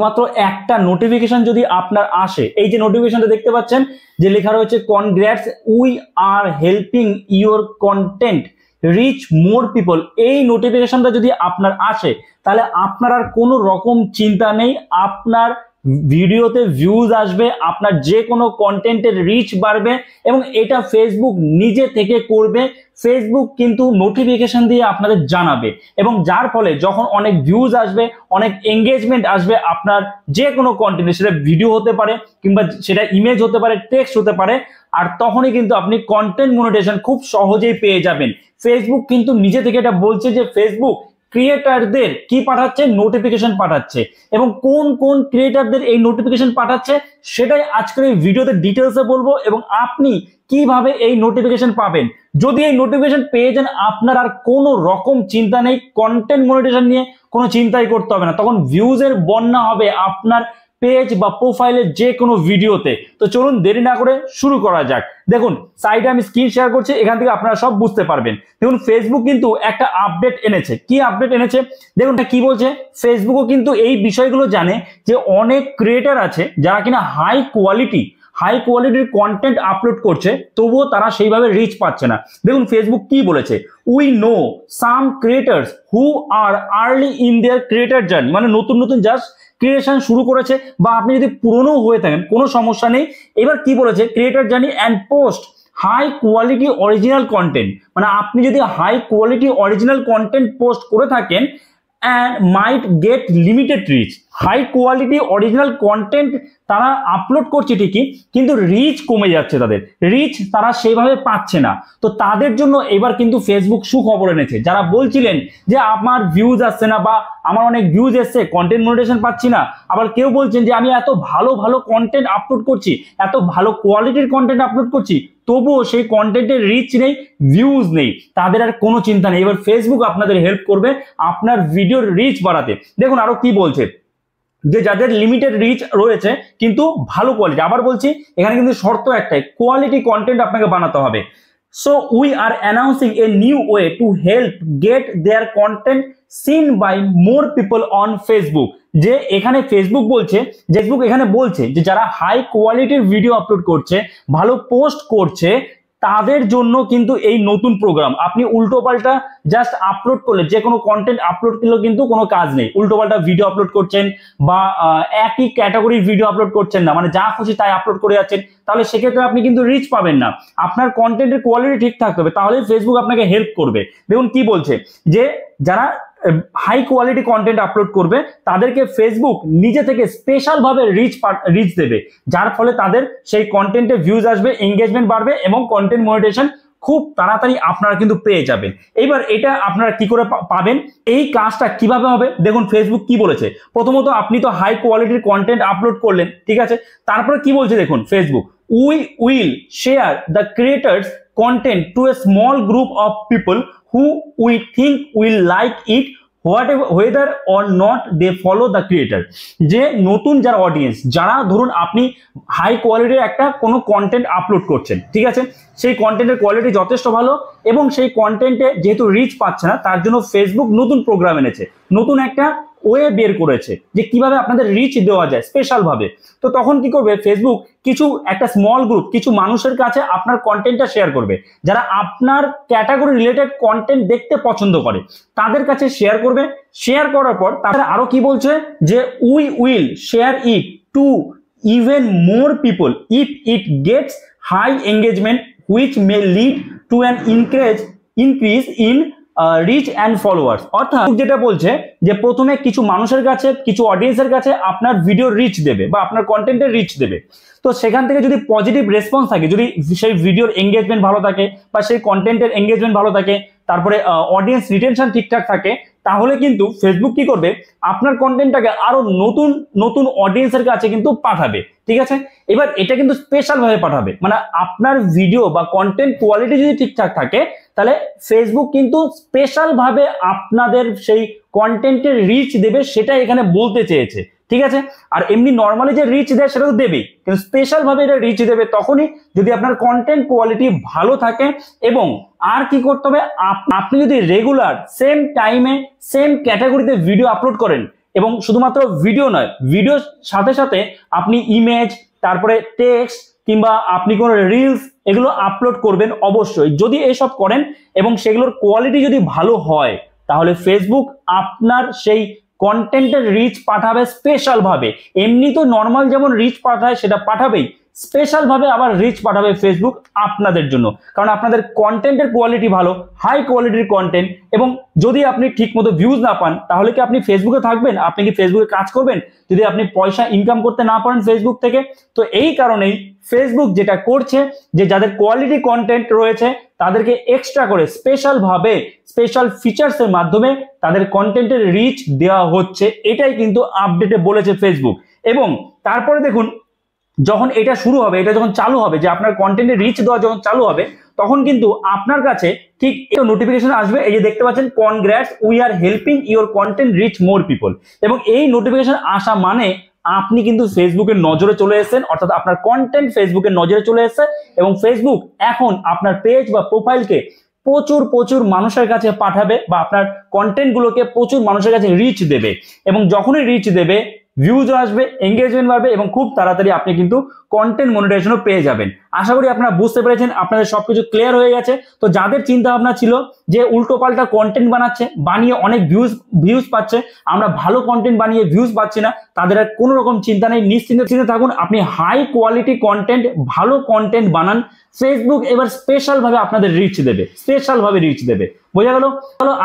মাত্র একটা নোটিফিকেশন যদি আপনার আসে, এই যে নোটিফিকেশনটা দেখতে পাচ্ছেন যে লেখা রয়েছে congrats we are helping your content rich more people, এই নোটিফিকেশনটা যদি আপনার আসে তাহলে আপনার আর কোনো রকম চিন্তা নেই, আপনার ভিডিওতে ভিউজ আসবে, আপনার যে কোনো কন্টেন্টের রিচ বাড়বে এবং এটা ফেসবুক নিজে থেকে করবে। ফেসবুক কিন্তু নোটিফিকেশন দিয়ে আপনাদের জানাবে এবং যার ফলে যখন অনেক ভিউজ আসবে, অনেক এঙ্গেজমেন্ট আসবে আপনার যে কোনো কন্টেন্ট, সেটা ভিডিও হতে পারে কিংবা সেটা ইমেজ হতে পারে, টেক্সট হতে পারে, আর তখনই কিন্তু আপনি কন্টেন্ট মনিটাইজেশন খুব সহজেই পেয়ে যাবেন। ফেসবুক কিন্তু নিজে থেকে এটা বলছে যে ফেসবুক ক্রিয়েটারদের কি পাঠাচ্ছে, নোটিফিকেশন পাঠাচ্ছে এবং কোন কোন ক্রিয়েটারদের এই নোটিফিকেশন পাঠাচ্ছে সেটাই আজকের এই ভিডিওতে ডিটেলসে বলবো এবং আপনি কিভাবে এই নোটিফিকেশন পাবেন। যদি এই নোটিফিকেশন পেয়ে যান আপনার আর কোনো রকম চিন্তা নেই, কন্টেন্ট মনিটাইজেশন নিয়ে কোনো চিন্তাই করতে হবে না, তখন ভিউজের বন্যা হবে আপনার পেজ বা প্রোফাইলের যে কোনো ভিডিওতে। তো চলুন দেরি না করে শুরু করা যাক। দেখুন সাইডে আমি স্ক্রিন শেয়ার করছি, এখান থেকে আপনারা সব বুঝতে পারবেন। দেখুন ফেসবুক কিন্তু একটা আপডেট এনেছে। কি আপডেট এনেছে দেখুন কি বলছে। ফেসবুকও কিন্তু এই বিষয়গুলো জানে যে অনেক ক্রিয়েটার আছে যারা কিনা হাই কোয়ালিটির কন্টেন্ট আপলোড করছে, তবুও তারা সেইভাবে রিচ পাচ্ছে না। দেখুন ফেসবুক কি বলেছে, we know some creators who are early in their creator journey, মানে নতুন জাস্ট ক্রিয়েশন শুরু করেছে বা আপনি যদি পুরনো হয়ে থাকেন কোনো সমস্যা নেই। এবার কি বলেছে, creator journey and post high quality original content, মানে আপনি যদি high quality original content post করে থাকেন and might get limited reach। High quality original content তারা আপলোড করছে ঠিকই, কিন্তু রিচ কমে যাচ্ছে, তাদের রিচ তারা সেইভাবে পাচ্ছে না। তো তাদের জন্য এবার কিন্তু ফেসবুক সুখবর এনেছে। যারা বলছিলেন যে আমার ভিউজ আসছে না বা আমার অনেক ভিউজ এসছে কন্টেন্ট মনিটাইজেশন পাচ্ছি না, আবার কেউ বলছেন যে আমি এত ভালো কন্টেন্ট আপলোড করছি, এত ভালো কোয়ালিটির কন্টেন্ট আপলোড করছি, তবুও সেই কন্টেন্টের রিচ নেই, ভিউজ নেই, তাদের আর কোনো চিন্তা নেই। এবার ফেসবুক আপনাদের হেল্প করবে আপনার ভিডিওর রিচ বাড়াতে। দেখুন আরো কি বলছে, যে যাদের লিমিটেড রিচ রয়েছে কিন্তু ভালো কোয়ালিটি, আবার বলছি এখানে কিন্তু শর্ত একটাই, কোয়ালিটি কন্টেন্ট আপনাকে বানাতে হবে। So we are announcing a new way to help get their content seen by more people on Facebook. যে এখানে ফেসবুক এখানে বলছে যে যারা হাই কোয়ালিটির ভিডিও আপলোড করছে, ভালো পোস্ট করছে, তাদের জন্য কিন্তু এই নতুন প্রোগ্রাম। আপনি উল্টোপাল্টা জাস্ট আপলোড করলে, যে কোনো কন্টেন্ট আপলোড করলেও কিন্তু কোনো কাজ নেই, উল্টোপাল্টা ভিডিও আপলোড করছেন বা একই ক্যাটাগরির ভিডিও আপলোড করছেন না, মানে যা খুশি তাই আপলোড করে যাচ্ছেন, তাহলে সেক্ষেত্রে আপনি কিন্তু রিচ পাবেন না। আপনার কন্টেন্টের কোয়ালিটি ঠিক থাকতে হবে, তাহলে ফেসবুক আপনাকে হেল্প করবে। দেখুন কি বলছে, যে যারা হাই কোয়ালিটি কন্টেন্ট আপলোড করবে তাদেরকে ফেসবুক নিজে থেকে স্পেশাল ভাবে রিচ দেবে, যার ফলে তাদের সেই কন্টেন্টে ভিউজ আসবে, এঙ্গেজমেন্ট বাড়বে এবং কন্টেন্ট মনিটাইজেশন খুব তাড়াতাড়ি আপনারা কিন্তু পেয়ে যাবেন। এইবার এটা আপনারা কি করে পাবেন, এই কাজটা কিভাবে হবে দেখুন ফেসবুক কি বলেছে। প্রথমত আপনি তো হাই কোয়ালিটির কন্টেন্ট আপলোড করলেন, ঠিক আছে, তারপরে কি বলছে দেখুন Facebook, we will share the creators content two a small group of people who we think will like it whether or not they follow the creator। যে নতুন যারা অডিয়েন্স, যারা ধরুন আপনি হাই কোয়ালিটির একটা কোনো কন্টেন্ট আপলোড করছেন, ঠিক আছে, সেই কন্টেন্টের কোয়ালিটি যথেষ্ট ভালো এবং সেই কন্টেন্টে যেহেতু রিচ পাচ্ছে না, তার জন্য ফেসবুক নতুন প্রোগ্রাম এনেছে, নতুন একটা ওয়ে বের করেছে যে কিভাবে আপনাদের রিচ দেওয়া যায় স্পেশাল ভাবে। তো তখন কি করবে ফেসবুক, কিছু একটা স্মল গ্রুপ, কিছু মানুষের কাছে আপনার কন্টেন্টটা শেয়ার করবে, যারা আপনার ক্যাটাগরি রিলেটেড কন্টেন্ট দেখতে পছন্দ করে, তাদের কাছে শেয়ার করবে। শেয়ার করার পর তারা আরো কি বলছে, যে we will share it to even more people if it gets high engagement which may lead to an increase in reach and followers. অর্থাৎ যেটা বলছে যে প্রথমে কিছু মানুষের কাছে, কিছু অডিয়েন্সের কাছে আপনার ভিডিও রিচ দেবে বা আপনার কন্টেন্টের রিচ দেবে। তো সেখান থেকে যদি পজিটিভ রেসপন্স থাকে, যদি সেই ভিডিওর এঙ্গেজমেন্ট ভালো থাকে বা সেই কন্টেন্টের এঙ্গেজমেন্ট ভালো থাকে, তারপরে অডিয়েন্স রিটেনশন ঠিকঠাক থাকে, তাহলে কিন্তু ফেসবুক কি করবে, আপনার কন্টেন্টটাকে আরো নতুন অডিয়েন্সের কাছে কিন্তু পাঠাবে, ঠিক আছে। এবার এটা কিন্তু স্পেশাল ভাবে পাঠাবে, মানে আপনার ভিডিও বা কন্টেন্ট কোয়ালিটি যদি ঠিকঠাক থাকে, তাহলে ফেসবুক কিন্তু স্পেশাল ভাবে আপনাদের সেই কন্টেন্টের রিচ দেবে, সেটা এখানে বলতে চেয়েছে, ঠিক আছে। আর এমনি নর্মালি যে রিচ দেয় সেটা তো দেবেই, কিন্তু স্পেশাল ভাবে এটা রিচ দেবে তখনই যদি আপনার কন্টেন্ট কোয়ালিটি ভালো থাকে। এবং আর কি করতে হবে, আপনি যদি রেগুলার সেম টাইমে সেম ক্যাটাগরিতে ভিডিও আপলোড করেন এবং শুধুমাত্র ভিডিও নয়, ভিডিওর সাথে সাথে আপনি ইমেজ, তারপরে টেক্সট কিংবা আপনি কোনো রিলস এগুলো আপলোড করবেন অবশ্যই। যদি এসব করেন এবং সেগুলোর কোয়ালিটি যদি ভালো হয়, তাহলে ফেসবুক আপনার সেই কন্টেন্টের রিচ পাঠাবে স্পেশাল ভাবে। এমনি তো নর্মাল যেমন রিচ পাঠায় সেটা পাঠাবেই, স্পেশাল ভাবে আবার রিচ পাঠাবে ফেসবুক আপনাদের জন্য, কারণ আপনাদের কন্টেন্টের কোয়ালিটি ভালো, হাই কোয়ালিটির কন্টেন্ট। এবং যদি আপনি ঠিক মতো ভিউজ না পান, তাহলে কি আপনি ফেসবুকে থাকবেন? আপনি কি ফেসবুকে কাজ করবেন যদি আপনি পয়সা ইনকাম করতে না পারেন ফেসবুক থেকে? তো এই কারণেই ফেসবুক যেটা করছে, যে যাদের কোয়ালিটি কন্টেন্ট রয়েছে তাদেরকে এক্সট্রা করে স্পেশাল ভাবে, স্পেশাল ফিচার্সের মাধ্যমে তাদের কন্টেন্টের রিচ দেওয়া হচ্ছে। এটাই কিন্তু আপডেটে বলেছে ফেসবুক। এবং তারপরে দেখুন, যখন এটা শুরু হবে, এটা যখন চালু হবে, যে আপনার কন্টেন্টের রিচ দেওয়া যখন চালু হবে, তখন কিন্তু আপনার কাছে ঠিক একটা নোটিফিকেশন আসবে। এই যে দেখতে পাচ্ছেন, congrats, we are helping your content rich more people. এবং এই নোটিফিকেশন আসা মানে আপনি কিন্তু ফেসবুকের নজরে চলে এসেছেন, অর্থাৎ আপনার কন্টেন্ট ফেসবুকের নজরে চলে এসেছে। এবং ফেসবুক এখন আপনার পেজ বা প্রোফাইলকে প্রচুর প্রচুর মানুষের কাছে পাঠাবে, বা আপনার কন্টেন্ট গুলোকে প্রচুর মানুষের কাছে রিচ দেবে। এবং যখনই রিচ দেবে, ভিউজ আসবে, এঙ্গেজমেন্ট বাড়বে, এবং খুব তাড়াতাড়ি আপনি কিন্তু কন্টেন্ট মনিটাইজেশনও পেয়ে যাবেন। আশা করি আপনারা বুঝতে পেরেছেন, আপনাদের সবকিছু ক্লিয়ার হয়ে গেছে। তো যাদের চিন্তা ভাবনা ছিল যে উল্টো পাল্টা কন্টেন্ট বানাচ্ছে, বানিয়ে অনেক ভিউজ পাচ্ছে, আমরা ভালো কন্টেন্ট বানিয়ে ভিউজ পাচ্ছি না, তাদের আর কোনো রকম চিন্তা নেই, নিশ্চিন্তে থাকুন। আপনি হাই কোয়ালিটি কন্টেন্ট, ভালো কন্টেন্ট বানান, ফেসবুক এবার স্পেশাল ভাবে আপনাদের রিচ দেবে, স্পেশাল ভাবে রিচ দেবে। বোঝা গেল?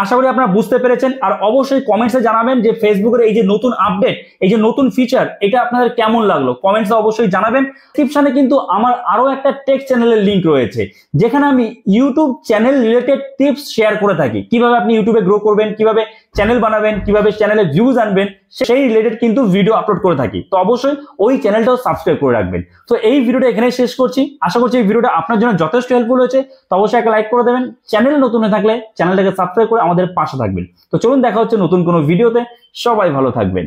আশা করি আপনারা বুঝতে পেরেছেন। আর অবশ্যই কমেন্টসে জানাবেন যে ফেসবুকের এই যে নতুন আপডেট, এই যে নতুন ফিচার, এটা আপনাদের কেমন লাগলো, কমেন্টসে অবশ্যই জানাবেন। ডেসক্রিপশনে কিন্তু আমার আরো একটা টেক চ্যানেলের লিংক রয়েছে, যেখানে আমি YouTube channel related tips share করে থাকি। কিভাবে আপনি ইউটিউবে গ্রো করবেন, কিভাবে চ্যানেল বানাবেন, কিভাবে চ্যানেলে ভিউজ আনবেন, সেই রিলেটেড কিন্তু ভিডিও আপলোড করে থাকি। তো অবশ্যই ওই চ্যানেলটাও সাবস্ক্রাইব করে রাখবেন। তো এই ভিডিওটা এখানে শেষ করছি। আশা করছি এই ভিডিওটা আপনার জন্য যথেষ্ট হেল্পফুল হয়েছে। তো অবশ্যই একটা লাইক করে দেবেন। চ্যানেল নতুন হয়ে থাকলে চ্যানেলটাকে সাবস্ক্রাইব করে আমাদের পাশে থাকবেন। তো চলুন, দেখা হচ্ছে নতুন কোনো ভিডিওতে। সবাই ভালো থাকবেন।